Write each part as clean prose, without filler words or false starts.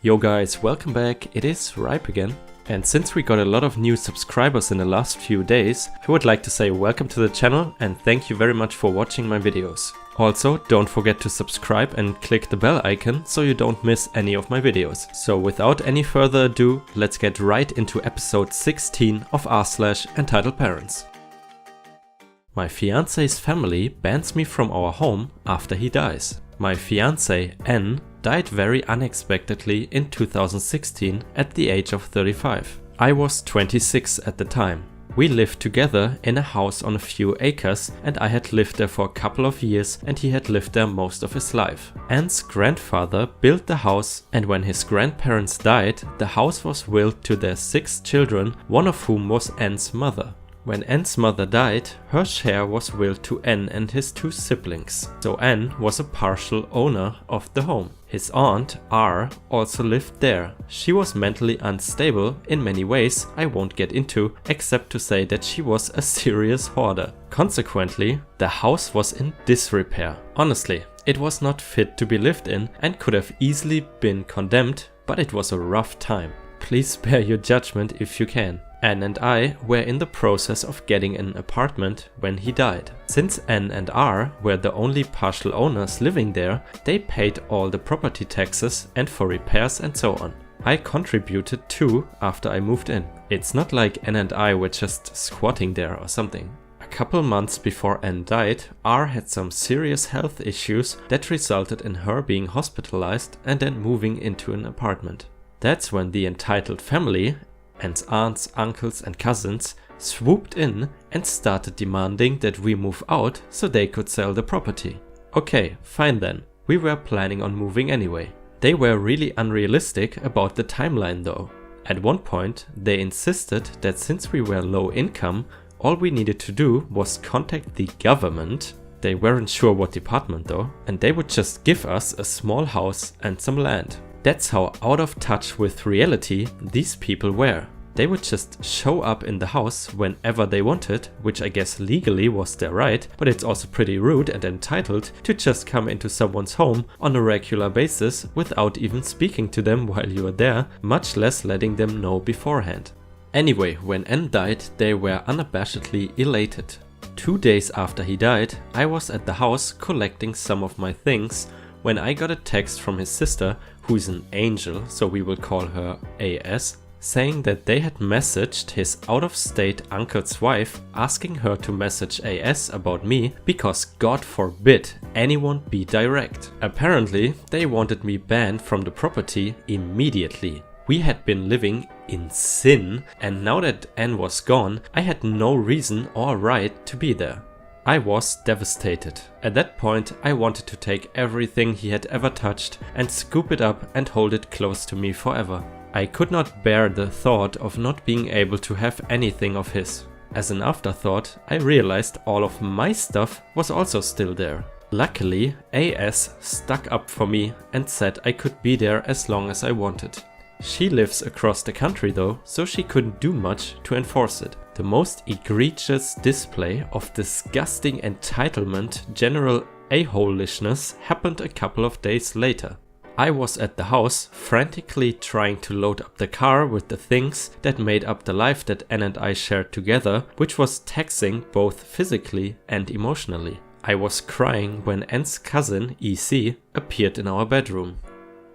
Yo guys, welcome back, it is Ripe again. And since we got a lot of new subscribers in the last few days, I would like to say welcome to the channel and thank you very much for watching my videos. Also, don't forget to subscribe and click the bell icon so you don't miss any of my videos. So without any further ado, let's get right into episode 16 of rSlash EntitledParents. My fiance's family bans me from our home after he dies. My fiance, N, died very unexpectedly in 2016 at the age of 35. I was 26 at the time. We lived together in a house on a few acres and I had lived there for a couple of years and he had lived there most of his life. N's grandfather built the house and when his grandparents died, the house was willed to their 6 children, one of whom was N's mother. When N's mother died, her share was willed to N and his 2 siblings, so N was a partial owner of the home. His aunt, R, also lived there. She was mentally unstable in many ways I won't get into, except to say that she was a serious hoarder. Consequently, the house was in disrepair. Honestly, it was not fit to be lived in and could have easily been condemned, but it was a rough time. Please spare your judgment if you can. N and I were in the process of getting an apartment when he died. Since N and R were the only partial owners living there, they paid all the property taxes and for repairs and so on. I contributed too after I moved in. It's not like N and I were just squatting there or something. A couple months before N died, R had some serious health issues that resulted in her being hospitalized and then moving into an apartment. That's when the entitled family, N's aunts, uncles and cousins, swooped in and started demanding that we move out so they could sell the property. Okay, fine then. We were planning on moving anyway. They were really unrealistic about the timeline though. At one point, they insisted that since we were low income, all we needed to do was contact the government. They weren't sure what department though, and they would just give us a small house and some land. That's how out of touch with reality these people were. They would just show up in the house whenever they wanted, which I guess legally was their right, but it's also pretty rude and entitled to just come into someone's home on a regular basis without even speaking to them while you are there, much less letting them know beforehand. Anyway, when N died, they were unabashedly elated. 2 days after he died, I was at the house collecting some of my things when I got a text from his sister, who's an angel, so we will call her AS, saying that they had messaged his out-of-state uncle's wife asking her to message AS about me because God forbid anyone be direct. Apparently, they wanted me banned from the property immediately. We had been living in sin and now that N was gone, I had no reason or right to be there. I was devastated. At that point, I wanted to take everything he had ever touched and scoop it up and hold it close to me forever. I could not bear the thought of not being able to have anything of his. As an afterthought, I realized all of my stuff was also still there. Luckily, AS stuck up for me and said I could be there as long as I wanted. She lives across the country though, so she couldn't do much to enforce it. The most egregious display of disgusting entitlement, general a-holishness happened a couple of days later. I was at the house frantically trying to load up the car with the things that made up the life that N and I shared together, which was taxing both physically and emotionally. I was crying when N's cousin, EC, appeared in our bedroom.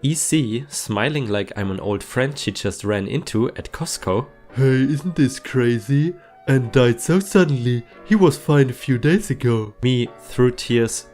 EC, smiling like I'm an old friend she just ran into at Costco. Hey, isn't this crazy? N died so suddenly. He was fine a few days ago. Me, through tears.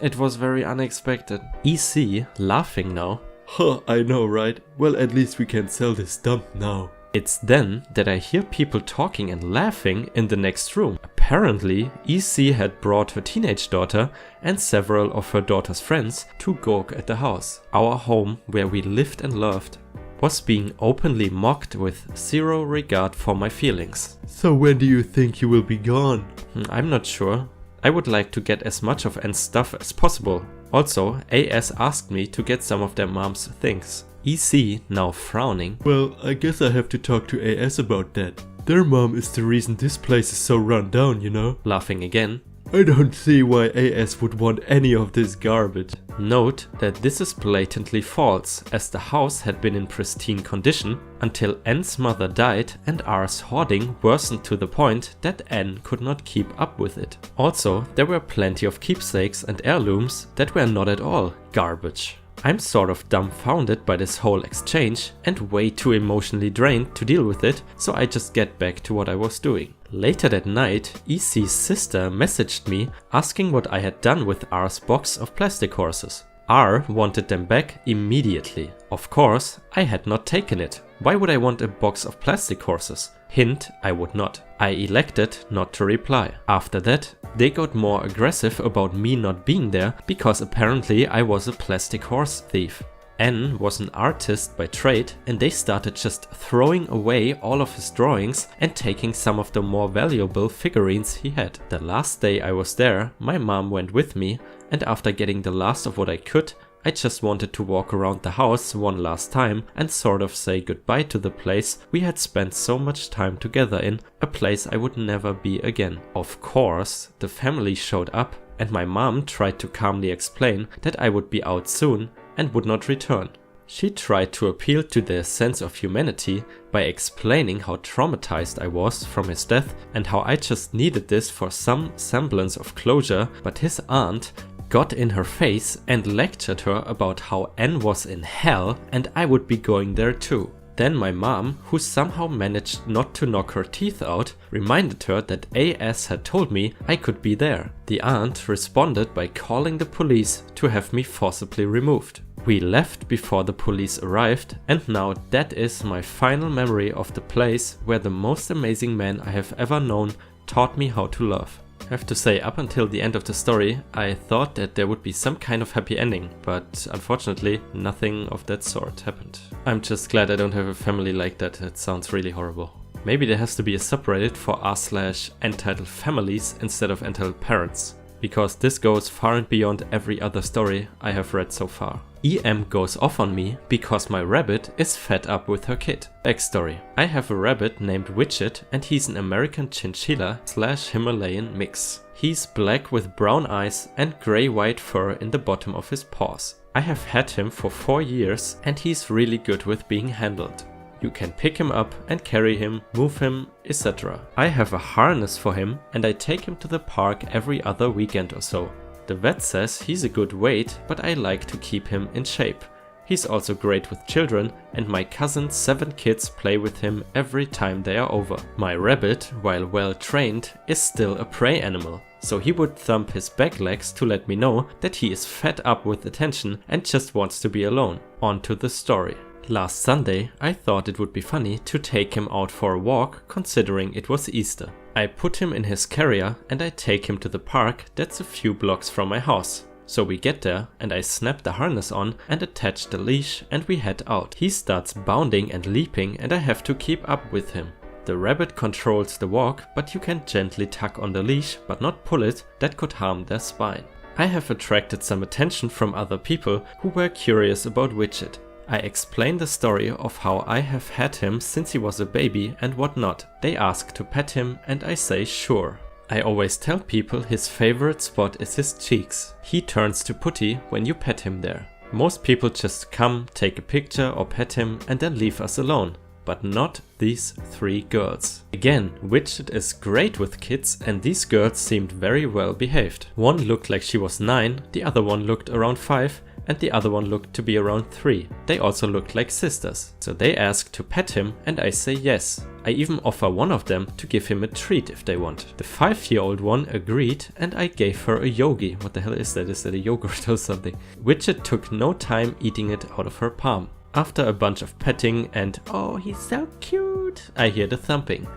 It was very unexpected. EC, laughing now. Huh, I know, right? Well, at least we can sell this dump now. It's then that I hear people talking and laughing in the next room. Apparently, EC had brought her teenage daughter and several of her daughter's friends to gawk at the house. Our home, where we lived and loved, was being openly mocked with zero regard for my feelings. So when do you think you will be gone? I'm not sure. I would like to get as much of N's stuff as possible. Also, AS asked me to get some of their mom's things. EC, now frowning. Well, I guess I have to talk to AS about that. Their mom is the reason this place is so run down, you know? Laughing again. I don't see why AS would want any of this garbage. Note that this is blatantly false, as the house had been in pristine condition until N's mother died and R's hoarding worsened to the point that N could not keep up with it. Also, there were plenty of keepsakes and heirlooms that were not at all garbage. I'm sort of dumbfounded by this whole exchange and way too emotionally drained to deal with it, so I just get back to what I was doing. Later that night, EC's sister messaged me asking what I had done with R's box of plastic horses. R wanted them back immediately. Of course, I had not taken it. Why would I want a box of plastic horses? Hint, I would not. I elected not to reply. After that, they got more aggressive about me not being there because apparently I was a plastic horse thief. N was an artist by trade and they started just throwing away all of his drawings and taking some of the more valuable figurines he had. The last day I was there, my mom went with me, and after getting the last of what I could, I just wanted to walk around the house one last time and sort of say goodbye to the place we had spent so much time together in, a place I would never be again. Of course, the family showed up and my mom tried to calmly explain that I would be out soon and would not return. She tried to appeal to their sense of humanity by explaining how traumatized I was from his death and how I just needed this for some semblance of closure, but his aunt got in her face and lectured her about how N was in hell and I would be going there too. Then my mom, who somehow managed not to knock her teeth out, reminded her that AS had told me I could be there. The aunt responded by calling the police to have me forcibly removed. We left before the police arrived, and now that is my final memory of the place where the most amazing man I have ever known taught me how to love. I have to say, up until the end of the story, I thought that there would be some kind of happy ending, but unfortunately, nothing of that sort happened. I'm just glad I don't have a family like that. It sounds really horrible. Maybe there has to be a subreddit for r/entitled families instead of entitled parents, because this goes far and beyond every other story I have read so far. EM goes off on me because my rabbit is fed up with her kid. Backstory: I have a rabbit named Widget and he's an American chinchilla / Himalayan mix. He's black with brown eyes and grey-white fur in the bottom of his paws. I have had him for 4 years and he's really good with being handled. You can pick him up and carry him, move him, etc. I have a harness for him and I take him to the park every other weekend or so. The vet says he's a good weight, but I like to keep him in shape. He's also great with children and my cousin's 7 kids play with him every time they are over. My rabbit, while well trained, is still a prey animal, so he would thump his back legs to let me know that he is fed up with attention and just wants to be alone. On to the story. Last Sunday, I thought it would be funny to take him out for a walk considering it was Easter. I put him in his carrier and I take him to the park that's a few blocks from my house. So we get there and I snap the harness on and attach the leash and we head out. He starts bounding and leaping and I have to keep up with him. The rabbit controls the walk, but you can gently tug on the leash but not pull it, that could harm their spine. I have attracted some attention from other people who were curious about Widget. I explain the story of how I have had him since he was a baby and whatnot. They ask to pet him and I say sure. I always tell people his favorite spot is his cheeks. He turns to putty when you pet him there. Most people just come, take a picture or pet him and then leave us alone. But not these 3 girls. Again, Widget is great with kids and these girls seemed very well behaved. One looked like she was 9, the other one looked around 5 and the other one looked to be around 3. They also looked like sisters. So they ask to pet him and I say yes. I even offer one of them to give him a treat if they want. The 5-year-old one agreed and I gave her a yogi. What the hell is that? Is that a yogurt or something? Widget took no time eating it out of her palm. After a bunch of petting and "oh, he's so cute," I hear the thumping.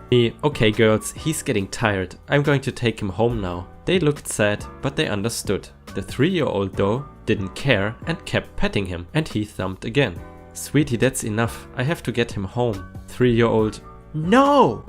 "Okay girls, he's getting tired. I'm going to take him home now." They looked sad, but they understood. The 3-year-old though didn't care and kept petting him and he thumped again. "Sweetie, that's enough. I have to get him home." 3-year-old, "No!"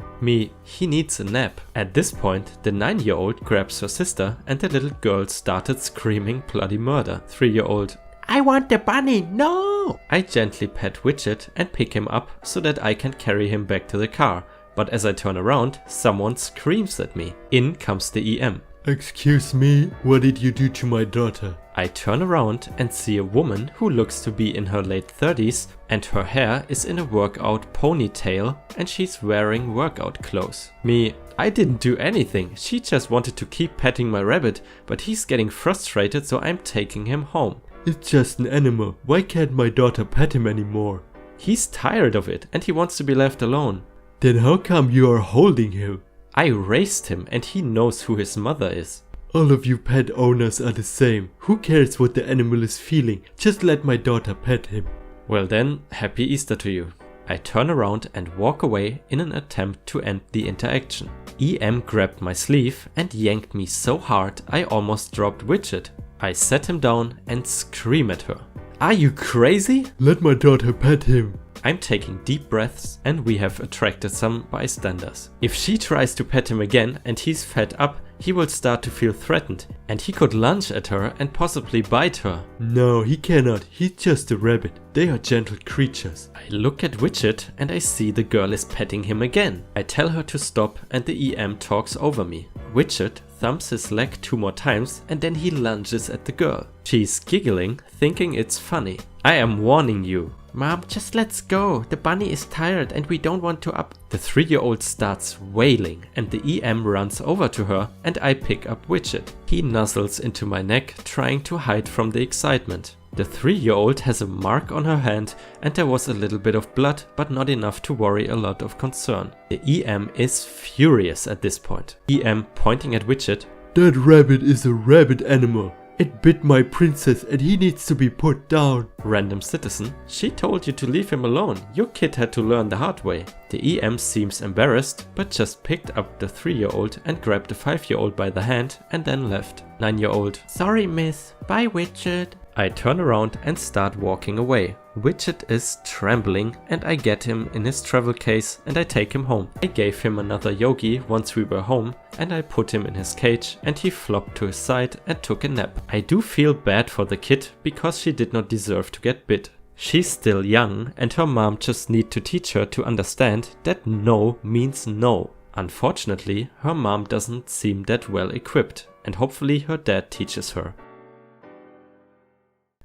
"He needs a nap." At this point, the 9-year-old grabs her sister and the little girl started screaming bloody murder. 3-year-old, "I want the bunny, no!" I gently pet Widget and pick him up so that I can carry him back to the car. But as I turn around, someone screams at me. In comes the EM. Excuse me, what did you do to my daughter? I turn around and see a woman who looks to be in her late 30s and her hair is in a workout ponytail and she's wearing workout clothes. Me, I didn't do anything, she just wanted to keep petting my rabbit, but he's getting frustrated so I'm taking him home. It's just an animal, why can't my daughter pet him anymore? He's tired of it and he wants to be left alone. Then how come you are holding him? I raised him and he knows who his mother is. All of you pet owners are the same. Who cares what the animal is feeling? Just let my daughter pet him. Well then, happy Easter to you. I turn around and walk away in an attempt to end the interaction. EM grabbed my sleeve and yanked me so hard I almost dropped Widget. I sat him down and scream at her. Are you crazy? Let my daughter pet him. I'm taking deep breaths and we have attracted some bystanders. If she tries to pet him again and he's fed up, he will start to feel threatened and he could lunge at her and possibly bite her. No, he cannot. He's just a rabbit. They are gentle creatures. I look at Widget and I see the girl is petting him again. I tell her to stop and the EM talks over me. Widget thumps his leg 2 more times and then he lunges at the girl. She's giggling, thinking it's funny. I am warning you. Mom, just let's go. The bunny is tired and we don't want to up. The 3-year-old starts wailing and the EM runs over to her and I pick up Widget. He nuzzles into my neck, trying to hide from the excitement. The 3-year-old has a mark on her hand and there was a little bit of blood, but not enough to worry a lot of concern. The EM is furious at this point. EM pointing at Widget. That rabbit is a rabid animal. It bit my princess and he needs to be put down. Random citizen, she told you to leave him alone. Your kid had to learn the hard way. The EM seems embarrassed, but just picked up the 3-year-old and grabbed the 5-year-old by the hand and then left. 9-year-old, sorry miss, bye Widget. I turn around and start walking away. Widget is trembling and I get him in his travel case and I take him home. I gave him another yogi once we were home and I put him in his cage and he flopped to his side and took a nap. I do feel bad for the kid because she did not deserve to get bit. She's still young and her mom just need to teach her to understand that no means no. Unfortunately, her mom doesn't seem that well equipped and hopefully her dad teaches her.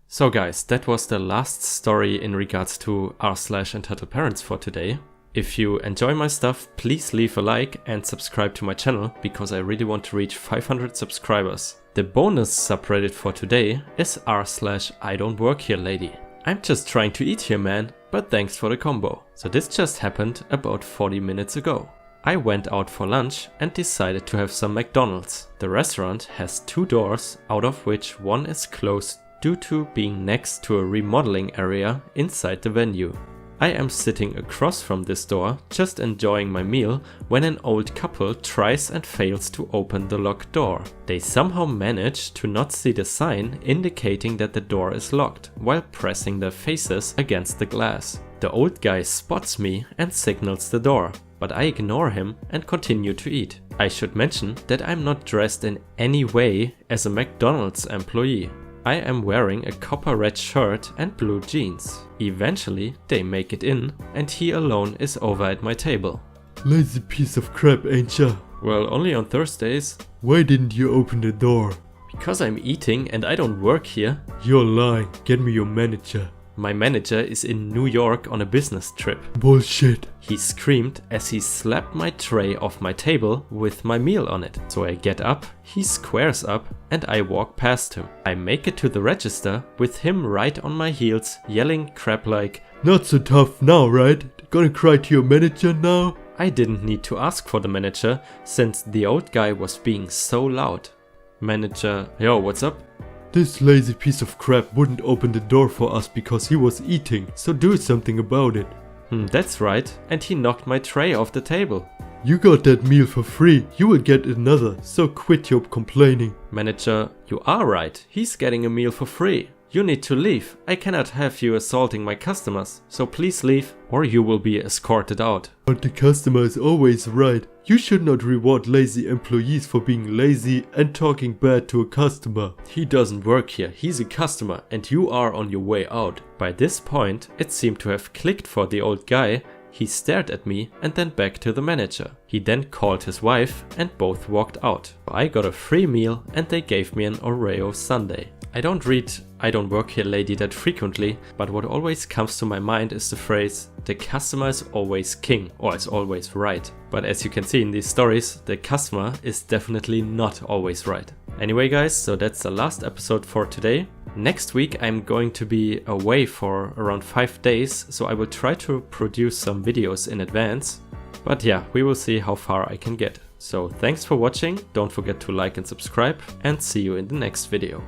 So guys, that was the last story in regards to r/EntitledParents for today. If you enjoy my stuff, please leave a like and subscribe to my channel because I really want to reach 500 subscribers. The bonus subreddit for today is r/IDontWorkHereLady. I'm just trying to eat here, man, but thanks for the combo. So this just happened about 40 minutes ago. I went out for lunch and decided to have some McDonald's. The restaurant has 2 doors, out of which one is closed due to being next to a remodeling area inside the venue. I am sitting across from this door, just enjoying my meal, when an old couple tries and fails to open the locked door. They somehow manage to not see the sign indicating that the door is locked, while pressing their faces against the glass. The old guy spots me and signals the door, but I ignore him and continue to eat. I should mention that I'm not dressed in any way as a McDonald's employee. I am wearing a copper red shirt and blue jeans. Eventually they make it in and he alone is over at my table. Lazy piece of crap, ain't ya? Well, only on Thursdays. Why didn't you open the door? Because I'm eating and I don't work here. You're lying. Get me your manager. My manager is in New York on a business trip. Bullshit. He screamed as he slapped my tray off my table with my meal on it. So I get up, he squares up and I walk past him. I make it to the register with him right on my heels, yelling crap like, "Not so tough now, right? Gonna cry to your manager now?" I didn't need to ask for the manager since the old guy was being so loud. Manager, yo, what's up? This lazy piece of crap wouldn't open the door for us because he was eating, so do something about it. That's right, and he knocked my tray off the table. You got that meal for free, you will get another, so quit your complaining. Manager, you are right, he's getting a meal for free. You need to leave, I cannot have you assaulting my customers, so please leave or you will be escorted out. But the customer is always right. You should not reward lazy employees for being lazy and talking bad to a customer. He doesn't work here, he's a customer and you are on your way out. By this point, it seemed to have clicked for the old guy. he stared at me and then back to the manager. He then called his wife and both walked out. I got a free meal and they gave me an Orea Sundae. I don't read IDontWorkHereLady that frequently, but what always comes to my mind is the phrase, the customer is always king, or is always right. But as you can see in these stories, the customer is definitely not always right. Anyway guys, so that's the last episode for today. Next week I'm going to be away for around 5 days, so I will try to produce some videos in advance. But yeah, we will see how far I can get. So thanks for watching, don't forget to like and subscribe, and see you in the next video.